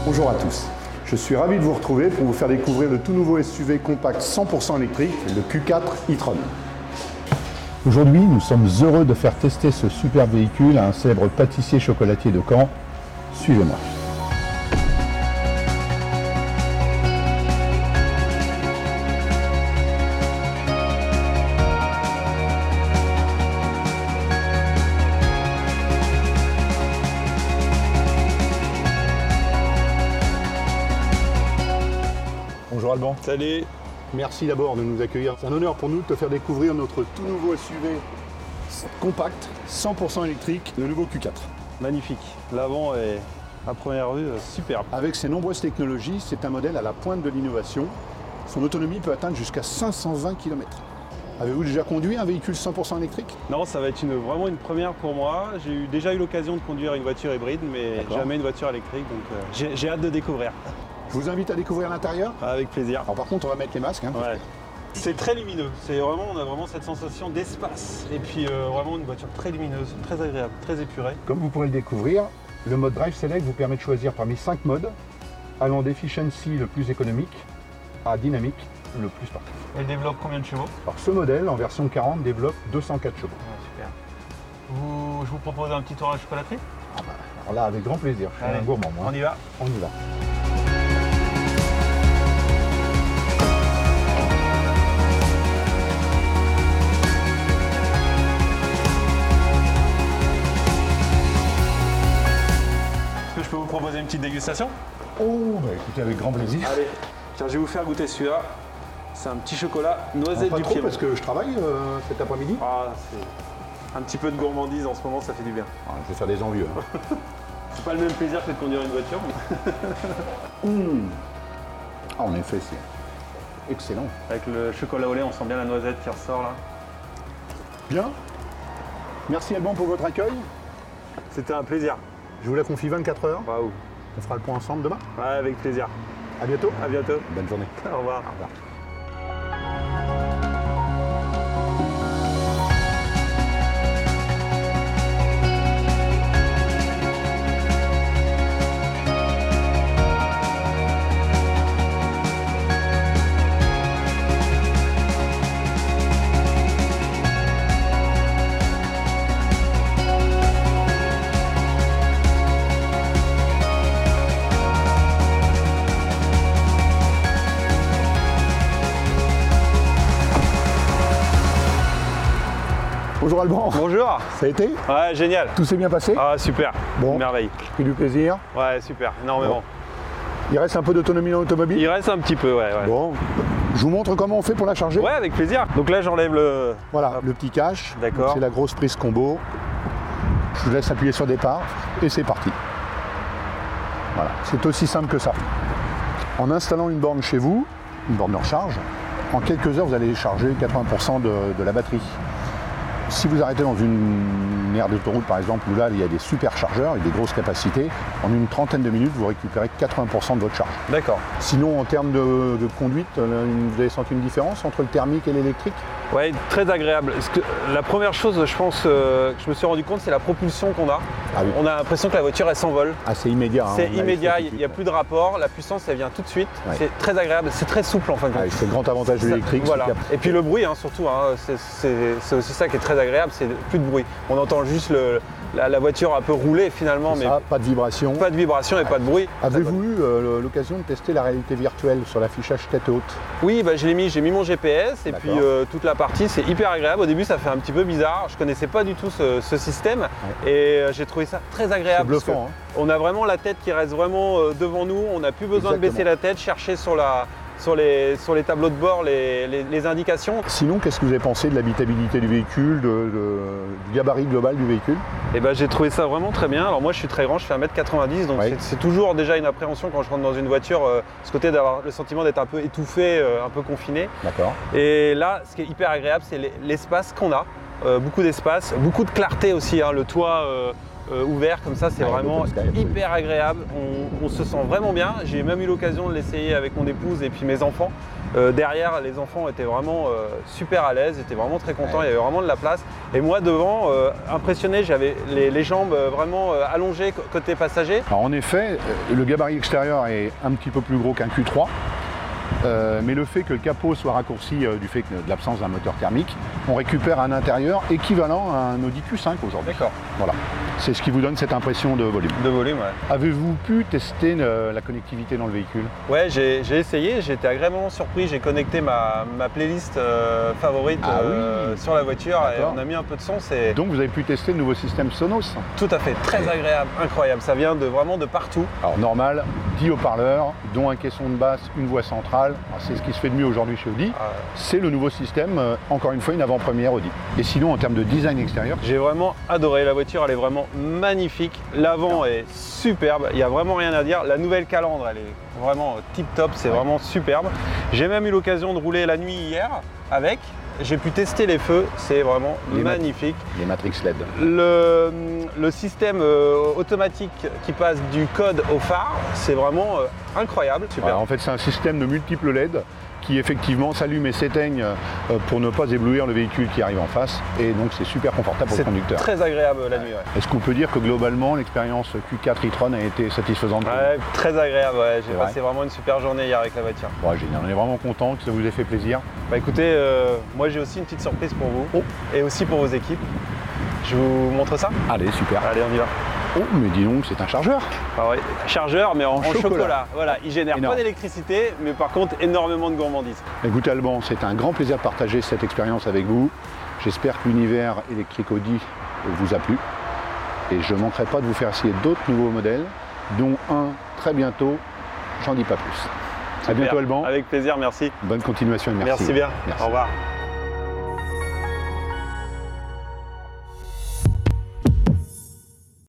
Bonjour à tous, je suis ravi de vous retrouver pour vous faire découvrir le tout nouveau SUV compact 100% électrique, le Q4 e-tron. Aujourd'hui, nous sommes heureux de faire tester ce superbe véhicule à un célèbre pâtissier chocolatier de Caen. Suivez-moi. Bonjour Alban. Salut. Merci d'abord de nous accueillir. C'est un honneur pour nous de te faire découvrir notre tout nouveau SUV compact 100% électrique, le nouveau Q4. Magnifique. L'avant est à première vue superbe. Avec ses nombreuses technologies, c'est un modèle à la pointe de l'innovation. Son autonomie peut atteindre jusqu'à 520 km. Avez-vous déjà conduit un véhicule 100% électrique? Non, ça va être vraiment une première pour moi. J'ai déjà eu l'occasion de conduire une voiture hybride, mais jamais une voiture électrique, donc j'ai hâte de découvrir. Je vous invite à découvrir l'intérieur. Avec plaisir. Alors par contre, on va mettre les masques. Ouais. C'est très lumineux. On a vraiment cette sensation d'espace. Et puis vraiment une voiture très lumineuse, très agréable, très épurée. Comme vous pourrez le découvrir, le mode Drive Select vous permet de choisir parmi 5 modes, allant d'efficiency le plus économique à dynamique le plus sportif. Elle développe combien de chevaux? Alors ce modèle, en version 40, développe 204 chevaux. Super. Je vous propose un petit tour à la chocolaterie? Alors là, avec grand plaisir. Je suis un gourmand, moi. On y va. On y va. Je peux vous proposer une petite dégustation? Oh, bah écoutez, avec grand plaisir. Allez, tiens, je vais vous faire goûter celui-là. C'est un petit chocolat noisette Pas du trop Piémont. parce que je travaille cet après-midi. Ah, c'est un petit peu de gourmandise en ce moment, ça fait du bien. Ah, je vais faire des envieux. C'est pas le même plaisir que de conduire une voiture. Mais... En effet, c'est excellent. Avec le chocolat au lait, on sent bien la noisette qui ressort là. Bien. Merci Alban pour votre accueil. C'était un plaisir. Je vous la confie 24 heures. Waouh. On fera le point ensemble demain. Ouais, avec plaisir. À bientôt. À bientôt. Bonne journée. Au revoir. Au revoir. Bonjour Alban. Bonjour. Ça a été? Ouais, génial. Tout s'est bien passé? Ah, super. Bon. Une merveille. Pris du plaisir? Ouais, super. Énormément. Bon. Il reste un peu d'autonomie dans l'automobile? Il reste un petit peu, ouais. Bon, je vous montre comment on fait pour la charger. Ouais, avec plaisir. Donc là, j'enlève le... Voilà, le petit cache. D'accord. C'est la grosse prise combo. Je vous laisse appuyer sur départ et c'est parti. Voilà, c'est aussi simple que ça. En installant une borne chez vous, une borne de recharge, en quelques heures, vous allez charger 80% de la batterie. Si vous arrêtez dans une aire d'autoroute par exemple, où là il y a des superchargeurs et des grosses capacités, en une trentaine de minutes vous récupérez 80% de votre charge. D'accord. Sinon en termes de conduite, vous avez senti une différence entre le thermique et l'électrique? Ouais, très agréable. Parce que la première chose, je pense, que je me suis rendu compte, c'est la propulsion qu'on a. Ah oui. On a l'impression que la voiture, elle s'envole. Ah, c'est immédiat. C'est immédiat, il n'y a plus de rapport, la puissance, elle vient tout de suite. Ouais. C'est très agréable, c'est très souple en fin de compte. C'est le grand avantage de l'électrique. Voilà. Et puis le bruit, surtout, c'est aussi ça qui est très agréable, c'est plus de bruit. On entend juste la voiture un peu rouler finalement, mais pas de vibration. Pas de vibration et pas de bruit. Avez-vous eu l'occasion de tester la réalité virtuelle sur l'affichage tête haute? Oui, bah, j'ai mis mon GPS et puis toute la partie, c'est hyper agréable. Au début, ça fait un petit peu bizarre. Je connaissais pas du tout ce système et j'ai trouvé ça très agréable. C'est bluffant. On a vraiment la tête qui reste vraiment devant nous. On n'a plus besoin de baisser la tête, chercher sur les tableaux de bord les indications. Sinon, qu'est-ce que vous avez pensé de l'habitabilité du véhicule, du gabarit global du véhicule? Eh ben, j'ai trouvé ça vraiment très bien. Alors moi je suis très grand, je fais 1m90, donc c'est toujours déjà une appréhension quand je rentre dans une voiture, ce côté d'avoir le sentiment d'être un peu étouffé, un peu confiné. D'accord. Et là, ce qui est hyper agréable, c'est l'espace qu'on a. Beaucoup d'espace, beaucoup de clarté aussi. Le toit, ouvert comme ça, c'est vraiment hyper agréable. On se sent vraiment bien. J'ai même eu l'occasion de l'essayer avec mon épouse et puis mes enfants. Derrière, les enfants étaient vraiment super à l'aise, étaient vraiment très contents, il y avait vraiment de la place. Et moi devant, impressionné, j'avais les jambes vraiment allongées côté passager. Alors en effet, le gabarit extérieur est un petit peu plus gros qu'un Q3. Mais le fait que le capot soit raccourci du fait de l'absence d'un moteur thermique, on récupère un intérieur équivalent à un Audi Q5 aujourd'hui. D'accord. Voilà. C'est ce qui vous donne cette impression de volume. De volume, ouais. Avez-vous pu tester la connectivité dans le véhicule? Ouais, j'ai essayé, j'ai été agréablement surpris. J'ai connecté ma playlist favorite sur la voiture et on a mis un peu de son. Donc vous avez pu tester le nouveau système Sonos? Tout à fait, très agréable, incroyable. Ça vient vraiment de partout. Alors normal, 10 haut-parleurs, dont un caisson de basse, une voix centrale. C'est ce qui se fait de mieux aujourd'hui chez Audi. C'est le nouveau système, encore une fois une avant-première Audi. Et sinon en termes de design extérieur? J'ai vraiment adoré, la voiture elle est vraiment magnifique. L'avant est superbe, il n'y a vraiment rien à dire. La nouvelle calandre elle est vraiment tip top, c'est vraiment superbe. J'ai même eu l'occasion de rouler la nuit hier avec. J'ai pu tester les feux, c'est vraiment magnifique. Les Matrix LED. Le système automatique qui passe du code au phare, c'est vraiment incroyable. Super. Alors, en fait, c'est un système de multiples LED qui effectivement s'allument et s'éteignent pour ne pas éblouir le véhicule qui arrive en face. Et donc c'est super confortable pour le conducteur. C'est très agréable la nuit. Ouais. Est-ce qu'on peut dire que globalement l'expérience Q4 e-tron a été satisfaisante? Ouais, très agréable, ouais. J'ai passé vraiment une super journée hier avec la voiture. Ouais, génial, on est vraiment content que ça vous ait fait plaisir. Bah écoutez, moi j'ai aussi une petite surprise pour vous et aussi pour vos équipes. Je vous montre ça? Allez, super. Allez, on y va. Oh, mais dis donc, c'est un chargeur. Ah ouais, chargeur, mais en chocolat. Voilà, il génère pas d'électricité, mais par contre énormément de gourmandise. Écoutez Alban, c'est un grand plaisir de partager cette expérience avec vous. J'espère que l'univers électrique Audi vous a plu. Et je ne manquerai pas de vous faire essayer d'autres nouveaux modèles, dont un très bientôt, j'en dis pas plus. Super. À bientôt Alban. Avec plaisir, merci. Bonne continuation et merci. Merci bien, au revoir.